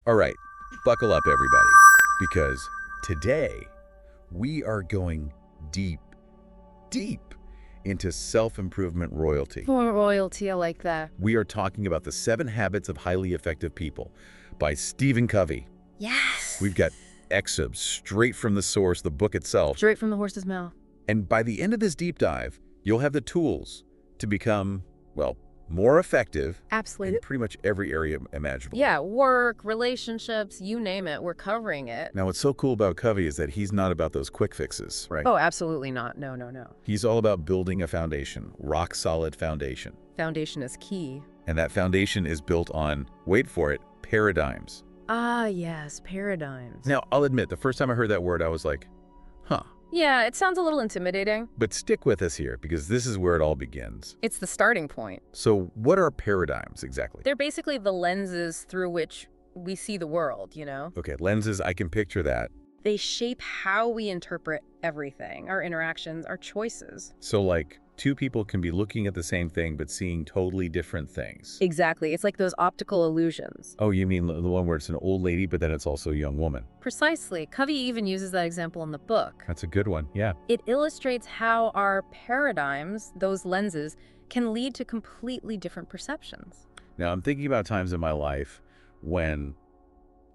All right, buckle up, everybody, because today we are going deep, deep into self-improvement royalty. For royalty, I like that. We are talking about The 7 Habits of Highly Effective People by Stephen Covey. Yes. We've got excerpts straight from the source, the book itself. Straight from the horse's mouth. And by the end of this deep dive, you'll have the tools to become, well, more effective Absolutely. in pretty much every area imaginable. Yeah, work, relationships, you name it, we're covering it. Now, what's so cool about Covey is that he's not about those quick fixes, right? Oh, absolutely not. No, no, no. He's all about building a foundation, rock-solid foundation. Foundation is key. And that foundation is built on, wait for it, paradigms. Ah, yes, paradigms. Now, I'll admit, the first time I heard that word, I was like, huh. Yeah, it sounds a little intimidating. But stick with us here, because this is where it all begins. It's the starting point. So what are paradigms exactly? They're basically the lenses through which we see the world, you know? Okay, lenses, I can picture that. They shape how we interpret everything, our interactions, our choices. So like, two people can be looking at the same thing but seeing totally different things. Exactly. It's like those optical illusions. Oh, you mean the one where it's an old lady, but then it's also a young woman? Precisely. Covey even uses that example in the book. That's a good one, yeah. It illustrates how our paradigms, those lenses, can lead to completely different perceptions. Now, I'm thinking about times in my life when,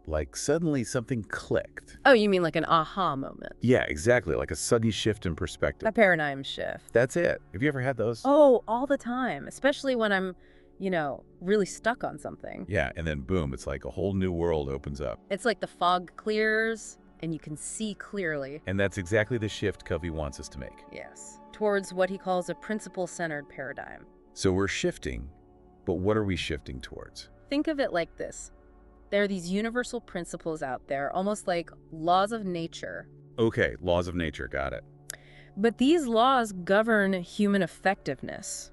like, suddenly something clicked. Oh, you mean like an aha moment? Yeah, exactly, like a sudden shift in perspective. A paradigm shift. That's it. Have you ever had those? Oh, all the time, especially when I'm, really stuck on something. Yeah, and then boom, it's like a whole new world opens up. It's like the fog clears and you can see clearly. And that's exactly the shift Covey wants us to make. Yes, towards what he calls a principle-centered paradigm. So we're shifting, but what are we shifting towards? Think of it like this. There are these universal principles out there, almost like laws of nature. Okay, laws of nature, got it. But these laws govern human effectiveness.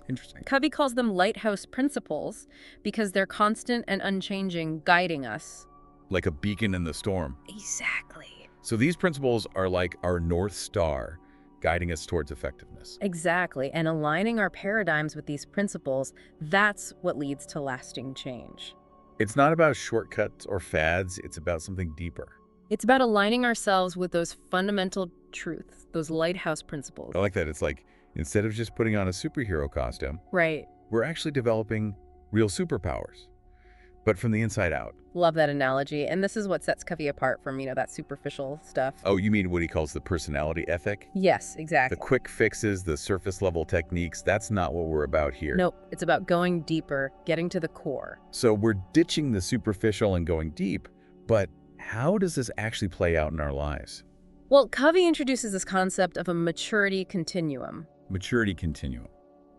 Interesting. Covey calls them lighthouse principles because they're constant and unchanging, guiding us. Like a beacon in the storm. Exactly. So these principles are like our North Star, guiding us towards effectiveness. Exactly. And aligning our paradigms with these principles, that's what leads to lasting change. It's not about shortcuts or fads, it's about something deeper. It's about aligning ourselves with those fundamental truths, those lighthouse principles. I like that. It's like, instead of just putting on a superhero costume, Right. we're actually developing real superpowers, but from the inside out. Love that analogy. And this is what sets Covey apart from, that superficial stuff. Oh, you mean what he calls the personality ethic? Yes, The exactly. quick fixes, the surface level techniques, that's not what we're about here. Nope. It's about going deeper, getting to the core. So we're ditching the superficial and going deep, but how does this actually play out in our lives? Well, Covey introduces this concept of a maturity continuum. Maturity continuum.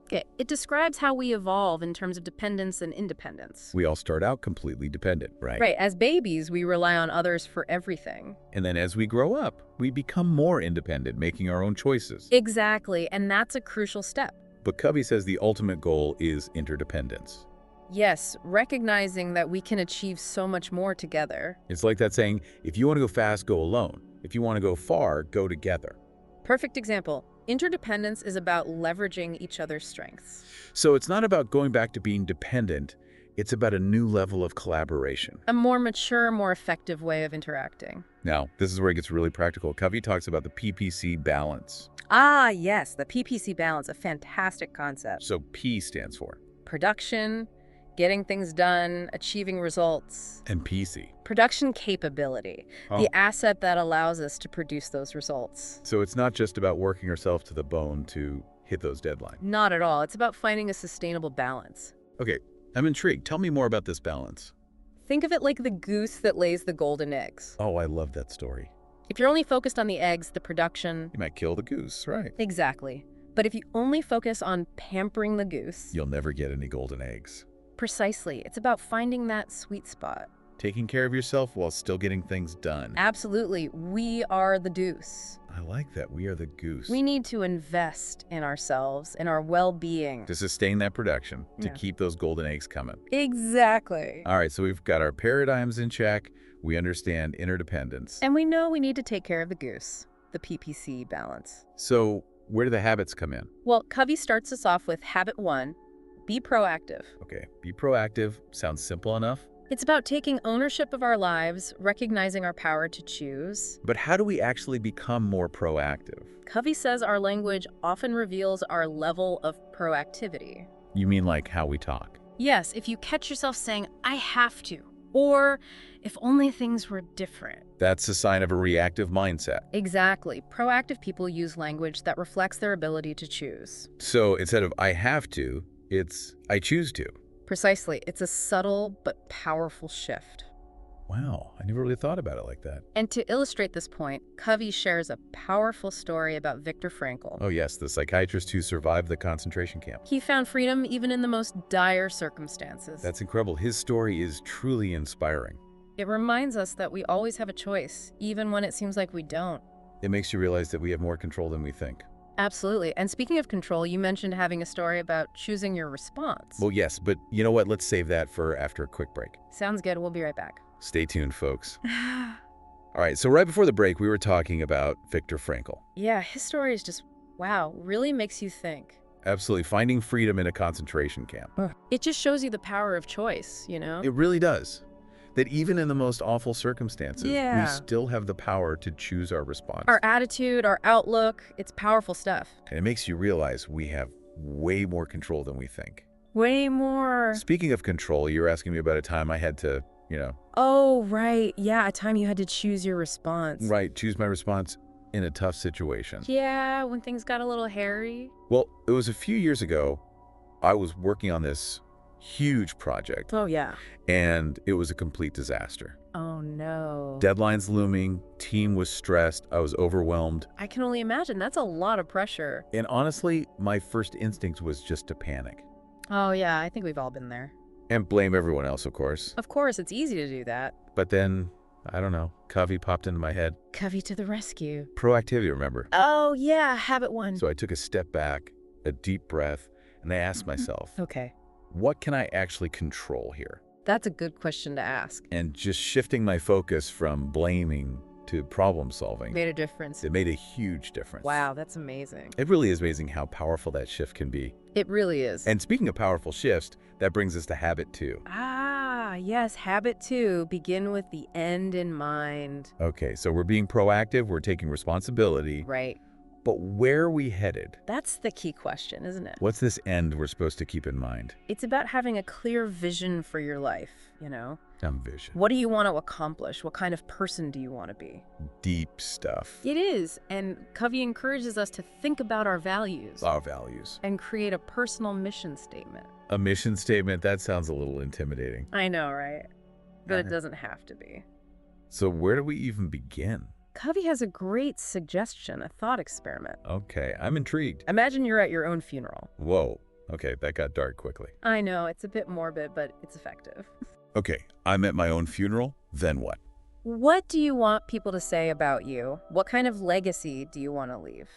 It describes how we evolve in terms of dependence and independence. We all start out completely dependent, right? Right. As babies, we rely on others for everything. And then as we grow up, we become more independent, making our own choices. Exactly. And that's a crucial step. But Covey says the ultimate goal is interdependence. Yes, recognizing that we can achieve so much more together. It's like that saying, if you want to go fast, go alone. If you want to go far, go together. Perfect example. Interdependence is about leveraging each other's strengths. So it's not about going back to being dependent. It's about a new level of collaboration. A more mature, more effective way of interacting. Now, this is where it gets really practical. Covey talks about the PPC balance. Ah, yes, the PPC balance, a fantastic concept. So P stands for. Production, getting things done, achieving results. And PC. Production capability, the asset that allows us to produce those results. So it's not just about working ourselves to the bone to hit those deadlines. Not at all. It's about finding a sustainable balance. Okay, I'm intrigued. Tell me more about this balance. Think of it like the goose that lays the golden eggs. Oh, I love that story. If you're only focused on the eggs, the production... You might kill the goose, right? Exactly. But if you only focus on pampering the goose... You'll never get any golden eggs. Precisely. It's about finding that sweet spot. Taking care of yourself while still getting things done. Absolutely. We are the goose. I like that. We are the goose. We need to invest in ourselves, in our well-being. To sustain that production, to Yeah. keep those golden eggs coming. Exactly. All right, so we've got our paradigms in check. We understand interdependence. And we know we need to take care of the goose, the PPC balance. So where do the habits come in? Well, Covey starts us off with habit 1, be proactive. Okay, be proactive. Sounds simple enough. It's about taking ownership of our lives, recognizing our power to choose. But how do we actually become more proactive? Covey says our language often reveals our level of proactivity. You mean like how we talk? Yes, if you catch yourself saying, I have to, or if only things were different. That's a sign of a reactive mindset. Exactly. Proactive people use language that reflects their ability to choose. So instead of I have to, it's I choose to. Precisely. It's a subtle but powerful shift. Wow, I never really thought about it like that. And to illustrate this point, Covey shares a powerful story about Viktor Frankl. Oh yes, the psychiatrist who survived the concentration camp. He found freedom even in the most dire circumstances. That's incredible. His story is truly inspiring. It reminds us that we always have a choice, even when it seems like we don't. It makes you realize that we have more control than we think. Absolutely. And speaking of control, you mentioned having a story about choosing your response. Well, yes, but you know what? Let's save that for after a quick break. Sounds good. We'll be right back. Stay tuned, folks. All right, so right before the break, we were talking about Viktor Frankl. Yeah, his story is just, wow, really makes you think. Absolutely, finding freedom in a concentration camp. It just shows you the power of choice, you know? It really does. That even in the most awful circumstances, Yeah. we still have the power to choose our response. Our attitude, our outlook, it's powerful stuff. And it makes you realize we have way more control than we think. Way more. Speaking of control, you were asking me about a time I had to, Oh, right. Yeah, a time you had to choose your response. right, choose my response in a tough situation. Yeah, when things got a little hairy. Well, it was a few years ago. I was working on this huge project, Oh, yeah. and it was a complete disaster. Oh, no. Deadlines looming, team was stressed, I was overwhelmed. I can only imagine. That's a lot of pressure. And honestly, my first instinct was just to panic. Oh, yeah, I think we've all been there. And blame everyone else, of course. Of course, it's easy to do that. But then, I don't know, Covey popped into my head. Covey to the rescue. Proactivity, remember? Oh, yeah, habit one. So I took a step back, a deep breath, and I asked myself, Okay, what can I actually control here? that's a good question to ask. And just shifting my focus from blaming to problem solving, Made a difference. it made a huge difference. Wow, that's amazing. It really is amazing how powerful that shift can be. It really is. And speaking of powerful shifts, that brings us to habit 2. Ah, yes, habit 2, begin with the end in mind. Okay, so we're being proactive, we're taking responsibility, Right. but where are we headed? That's the key question, isn't it? What's this end we're supposed to keep in mind? It's about having a clear vision for your life, you know? Vision. What do you want to accomplish? What kind of person do you want to be? Deep stuff. It is, and Covey encourages us to think about our values Our values. and create a personal mission statement. A mission statement, that sounds a little intimidating. I know, right? But it Uh-huh. doesn't have to be. So where do we even begin? Covey has a great suggestion, a thought experiment. Okay, I'm intrigued. Imagine you're at your own funeral. Whoa. Okay, that got dark quickly. I know, it's a bit morbid, but it's effective. Okay, I'm at my own funeral, then what? What do you want people to say about you? What kind of legacy do you want to leave?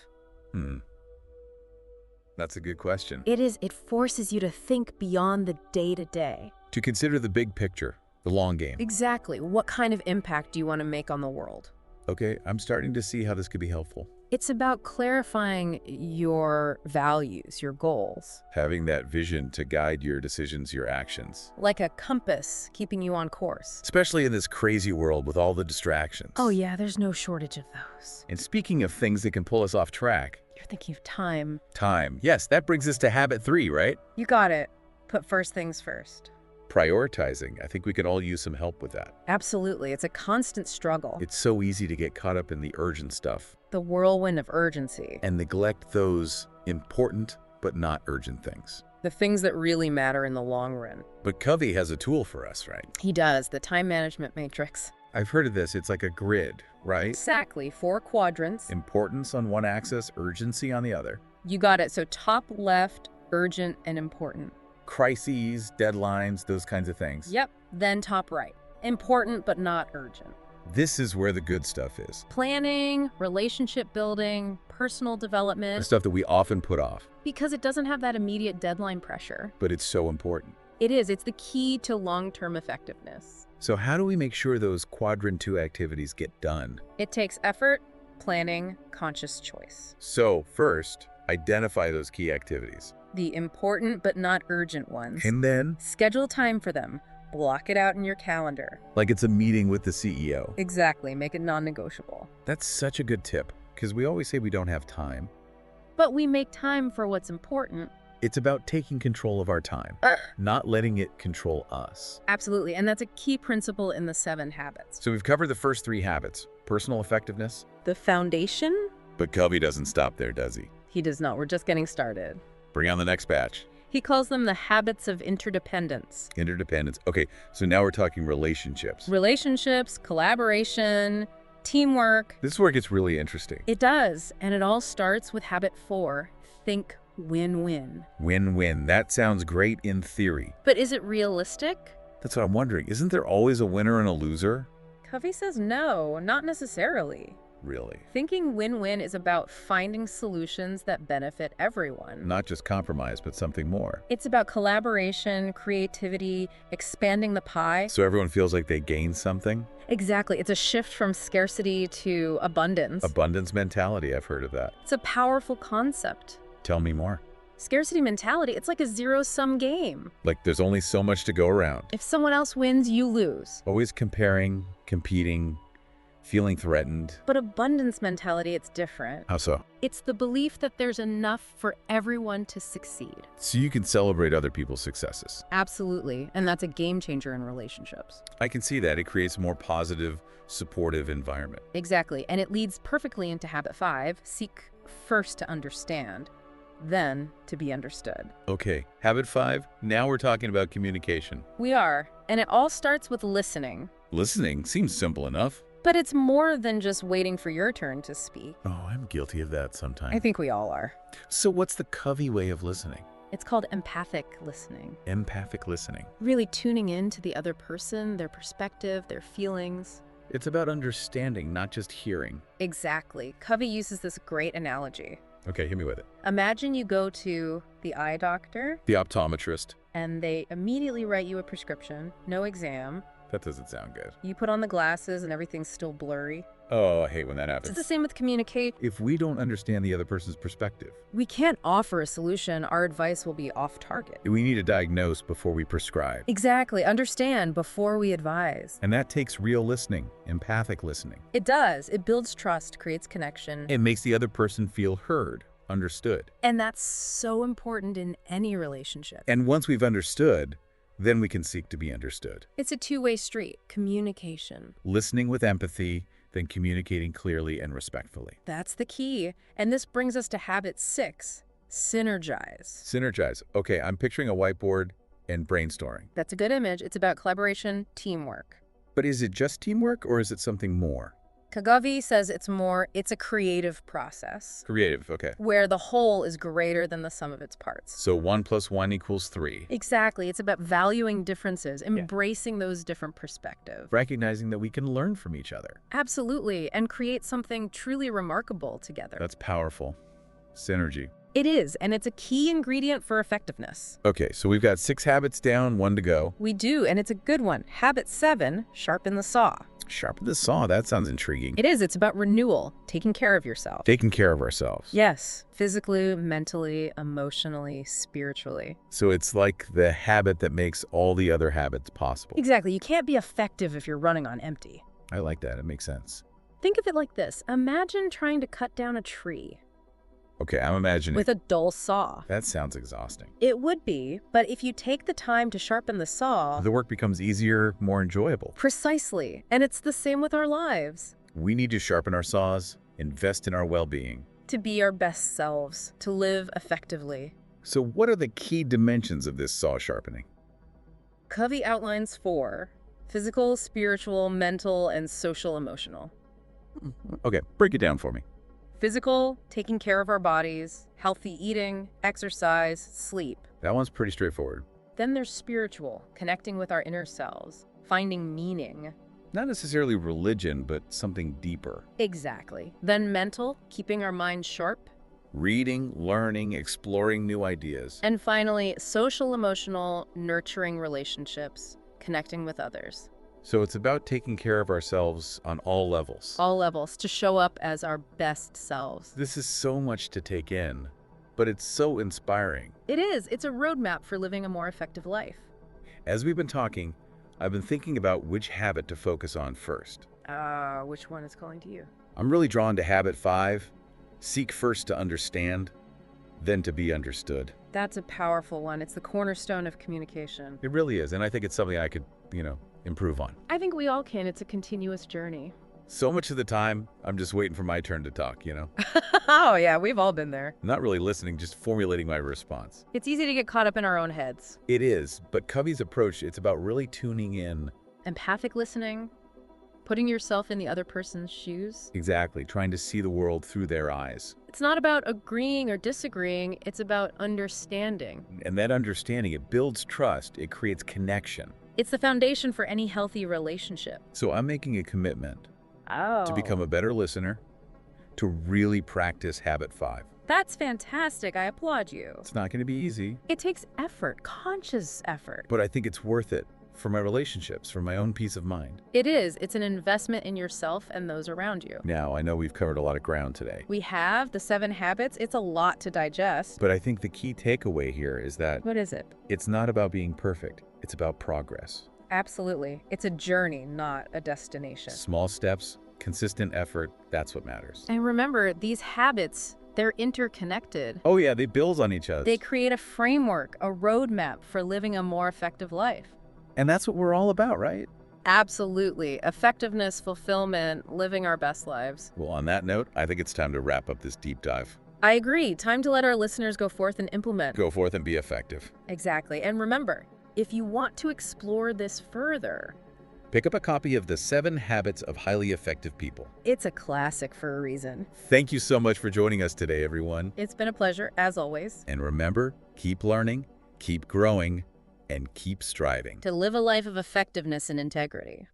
That's a good question. It forces you to think beyond the day-to-day. To consider the big picture, the long game. Exactly. What kind of impact do you want to make on the world? Okay, I'm starting to see how this could be helpful. It's about clarifying your values, your goals. Having that vision to guide your decisions, your actions. Like a compass keeping you on course. Especially in this crazy world with all the distractions. Oh yeah, there's no shortage of those. And speaking of things that can pull us off track, You're thinking of time. time. Yes, that brings us to habit 3, right? You got it. Put first things first. Prioritizing. I think we could all use some help with that. Absolutely. It's a constant struggle. It's so easy to get caught up in the urgent stuff The whirlwind of urgency. and neglect those important but not urgent things. The things that really matter in the long run. But Covey has a tool for us, right? He does. The time management matrix. I've heard of this. It's like a grid, right? Exactly. 4 quadrants. Importance on one axis, urgency on the other. You got it. So top left, urgent and important. Crises, deadlines, those kinds of things. Yep. Then top right. Important but not urgent. This is where the good stuff is. Planning, relationship building, personal The development. stuff that we often put off, Because it doesn't have that immediate deadline pressure. but it's so important. It is. It's the key to long-term effectiveness. So how do we make sure those quadrant 2 activities get done? It takes effort, planning, conscious choice. So first, identify those key activities. The important but not urgent ones. And then, Schedule time for them. Block it out in your calendar. Like it's a meeting with the CEO. Exactly. Make it non-negotiable. That's such a good tip, because we always say we don't have time. But we make time for what's important. It's about taking control of our time, not letting it control us. Absolutely. And that's a key principle in the 7 habits. So we've covered the first 3 habits, personal effectiveness. The foundation? But Covey doesn't stop there, does he? He does not. We're just getting started. Bring on the next batch. He calls them the habits of interdependence. Interdependence. Okay, so now we're talking relationships. Relationships, collaboration, teamwork. This is where it gets really interesting. It does. And it all starts with habit 4, think win-win. Win-win. That sounds great in theory. But is it realistic? That's what I'm wondering. Isn't there always a winner and a loser? Covey says no, not necessarily. Really? Thinking win-win is about finding solutions that benefit everyone. Not just compromise, but something more. It's about collaboration, creativity, expanding the pie. So everyone feels like they gain something? Exactly. It's a shift from scarcity to abundance. Abundance mentality, I've heard of that. It's a powerful concept. Tell me more. Scarcity mentality, it's like a zero-sum game. Like there's only so much to go around. If someone else wins, you lose. Always comparing, competing, feeling threatened. But abundance mentality, it's different. How so? It's the belief that there's enough for everyone to succeed. So you can celebrate other people's successes. Absolutely. And that's a game changer in relationships. I can see that. It creates a more positive, supportive environment. Exactly. And it leads perfectly into habit 5, seek first to understand, then to be understood. Okay, habit 5, now we're talking about communication. We are. And it all starts with listening. Listening seems simple enough. But it's more than just waiting for your turn to speak. Oh, I'm guilty of that sometimes. I think we all are. So what's the Covey way of listening? It's called empathic listening. Empathic listening. Really tuning in to the other person, their perspective, their feelings. It's about understanding, not just hearing. Exactly. Covey uses this great analogy. Okay, hit me with it. Imagine you go to the eye doctor The optometrist. and they immediately write you a prescription, no exam. That doesn't sound good. You put on the glasses and everything's still blurry. Oh, I hate when that It's happens. the same with communication. If we don't understand the other person's perspective, We can't offer a solution. Our advice will be off target. we need to diagnose before we prescribe. Exactly. Understand before we advise. And that takes real listening, empathic listening. It does. It builds trust, creates connection. It makes the other person feel heard, understood. And that's so important in any relationship. And once we've understood, then we can seek to be understood. It's a two-way street. Communication. Listening with empathy, then communicating clearly and respectfully. That's the key. And this brings us to habit 6, synergize. Synergize. Okay, I'm picturing a whiteboard and brainstorming. That's a good image. It's about collaboration, teamwork. But is it just teamwork or is it something more? Covey says it's a creative process Creative, okay. where the whole is greater than the sum of its parts. So 1 + 1 = 3. Exactly. It's about valuing differences, embracing those different perspectives. Recognizing that we can learn from each other. Absolutely. And create something truly remarkable together. That's powerful. Synergy. It is, and it's a key ingredient for effectiveness. Okay, so we've got 6 habits down, 1 to go. We do, and it's a good one. Habit 7, sharpen the saw. Sharpen the saw, that sounds intriguing. It is. It's about renewal, taking care of yourself. Taking care of ourselves. Yes, physically, mentally, emotionally, spiritually. So it's like the habit that makes all the other habits possible. Exactly. You can't be effective if you're running on empty. I like that. It makes sense. Think of it like this. Imagine trying to cut down a tree Okay, I'm imagining. with a dull saw. That sounds exhausting. It would be, but if you take the time to sharpen the saw, The work becomes easier, more enjoyable. precisely, and it's the same with our lives. We need to sharpen our saws, invest in our well-being. To be our best selves, to live effectively. So what are the key dimensions of this saw sharpening? Covey outlines 4: physical, spiritual, mental, and social emotional. Okay, break it down for me. Physical, taking care of our bodies, healthy eating, exercise, sleep. That one's pretty straightforward. Then there's spiritual, connecting with our inner selves, finding meaning. Not necessarily religion, but something deeper. Exactly. Then mental, keeping our minds sharp. Reading, learning, exploring new ideas. And finally, social, emotional, nurturing relationships, connecting with others. So it's about taking care of ourselves on all levels. All levels, to show up as our best selves. This is so much to take in, but it's so inspiring. It is. It's a roadmap for living a more effective life. As we've been talking, I've been thinking about which habit to focus on first. Which one is calling to you? I'm really drawn to habit 5, seek first to understand, then to be understood. That's a powerful one. It's the cornerstone of communication. It really is, and I think it's something I could, improve on. I think we all can. It's a continuous journey. So much of the time, I'm just waiting for my turn to talk, Oh, yeah, we've all been there. Not really listening, just formulating my response. It's easy to get caught up in our own heads. It is, but Covey's approach, it's about really tuning in. Empathic listening, putting yourself in the other person's shoes. Exactly, trying to see the world through their eyes. It's not about agreeing or disagreeing, it's about understanding. And that understanding, it builds trust, it creates connection. It's the foundation for any healthy relationship. So I'm making a commitment Oh. to become a better listener, to really practice habit 5. That's fantastic. I applaud you. It's not going to be easy, It takes effort, conscious effort. but I think it's worth it for my relationships, for my own peace of mind. It is. It's an investment in yourself and those around you. Now, I know we've covered a lot of ground today, We have the 7 habits. It's a lot to digest. but I think the key takeaway here is that What is it? it's not about being perfect, it's about progress. Absolutely. It's a journey, not a destination. Small steps, consistent effort, that's what matters. And remember, these habits, they're interconnected. Oh yeah, they build on each other. They create a framework, a roadmap for living a more effective life. And that's what we're all about, right? Absolutely. Effectiveness, fulfillment, living our best lives. Well, on that note, I think it's time to wrap up this deep dive. I agree. Time to let our listeners go forth and implement. Go forth and be effective. Exactly. And remember, if you want to explore this further, Pick up a copy of The 7 Habits of Highly Effective People. it's a classic for a reason. Thank you so much for joining us today, everyone. It's been a pleasure, as always, And remember, keep learning, keep growing, and keep striving. to live a life of effectiveness and integrity.